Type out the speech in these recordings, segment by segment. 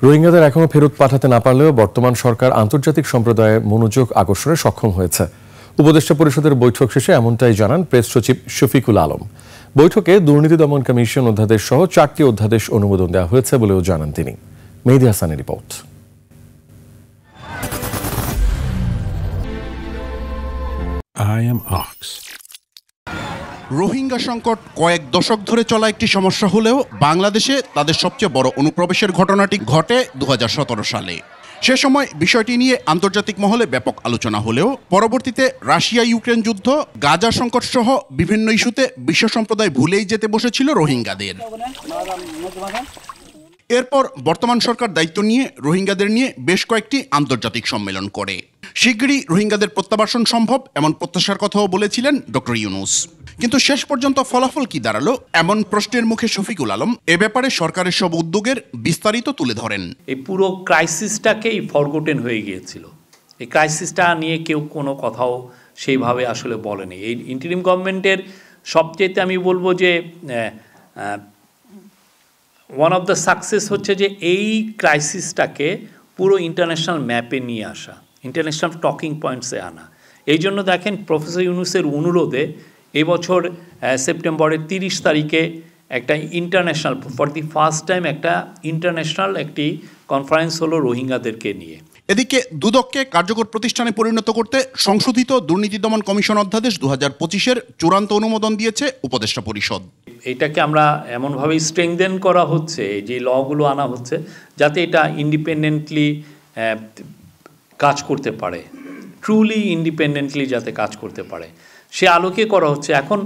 রোহিঙ্গাদের এখনো ফেরত পাঠাতে না পারলেও বর্তমান সরকার আন্তর্জাতিক সম্প্রদায়ের মনোযোগ আকর্ষণে সক্ষম হয়েছে। উপদেষ্টা পরিষদের বৈঠক শেষে এমনটাই জানান প্রেস সচিব শফিকুল আলম। বৈঠকে দুর্নীতি দমন কমিশন অধ্যাদেশ সহ 4টি অধ্যাদেশ অনুমোদন দেওয়া হয়েছে বলেও জানান তিনি। মেহেদী হাসানের রিপোর্ট। রোহিঙ্গা সংকট কয়েক দশক ধরে চলা একটি সমস্যা হলেও বাংলাদেশে তাদের সবচেয়ে বড় অনুপ্রবেশের ঘটনাটি ঘটে 2017 সালে। সে সময় বিষয়টি নিয়ে আন্তর্জাতিক মহলে ব্যাপক আলোচনা হলেও পরবর্তীতে রাশিয়া ইউক্রেন যুদ্ধ, গাজা সংকট সহ বিভিন্ন ইস্যুতে বিশ্ব সম্প্রদায় ভুলেই যেতে বসেছিল রোহিঙ্গাদের। এরপর বর্তমান সরকার দায়িত্ব নিয়ে রোহিঙ্গাদের নিয়ে বেশ কয়েকটি আন্তর্জাতিক সম্মেলন করে। শিগগিরই রোহিঙ্গাদের প্রত্যাবাসন সম্ভব এমন প্রত্যাশার কথাও বলেছিলেন ডক্টর ইউনূস। কিন্তু শেষ পর্যন্ত ফলাফল কি দাঁড়ালো এমন প্রশ্নের মুখে শফিকুল আলম এ ব্যাপারে সরকারের সব উদ্যোগের বিস্তারিত তুলে ধরেন। এই পুরো ক্রাইসিসটাকেই ফরগটেন হয়ে গিয়েছিল। এই ক্রাইসিসটা নিয়ে কেউ কোনো কথাও সেইভাবে আসলে বলেনি। এই ইন্টারিম গভর্নমেন্টের সবচেয়ে আমি বলবো যে ওয়ান অফ দ্য সাকসেস হচ্ছে যে এই ক্রাইসিসটাকে পুরো ইন্টারন্যাশনাল ম্যাপে নিয়ে আসা, ইন্টারন্যাশনাল টকিং পয়েন্টসে আনা। এই জন্য দেখেন প্রফেসর ইউনূসের অনুরোধে এবছর সেপ্টেম্বরের 30 তারিখে একটা international for the first time একটা ইন্টারন্যাশনাল একটি কনফারেন্স হলো রোহিঙ্গাদেরকে নিয়ে। এদিকে দুদককে কার্যকর প্রতিষ্ঠানে পরিণত করতে সংশোধিত দুর্নীতি দমন কমিশন অধ্যাদেশ 2025-এর চূড়ান্ত অনুমোদন দিয়েছে উপদেষ্টা পরিষদ। এটাকে আমরা এমনভাবে স্ট্রেংথেন করা হচ্ছে, যে লগুলো আনা হচ্ছে যাতে এটা ইন্ডিপেন্ডেন্টলি কাজ করতে পারে, ট্রুলি ইন্ডিপেন্ডেন্টলি যাতে কাজ করতে পারে সে আলোকে করা হচ্ছে। এখন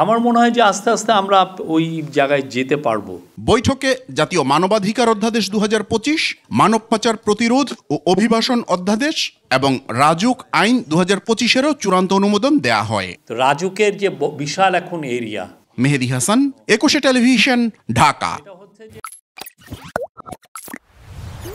আমার মনে হয় যে আস্তে আস্তে আমরা ওই জায়গায় যেতে পারবো। বৈঠকে জাতীয় মানবাধিকার অধ্যাদেশ 2025, মানব পাচার প্রতিরোধ ও অভিবাসন অধ্যাদেশ এবং রাজুক আইন 2025-এরও চূড়ান্ত অনুমোদন দেয়া হয়। রাজুকের যে বিশাল এখন এরিয়া। মেহেদী হাসান, 21 টেলিভিশন, ঢাকা।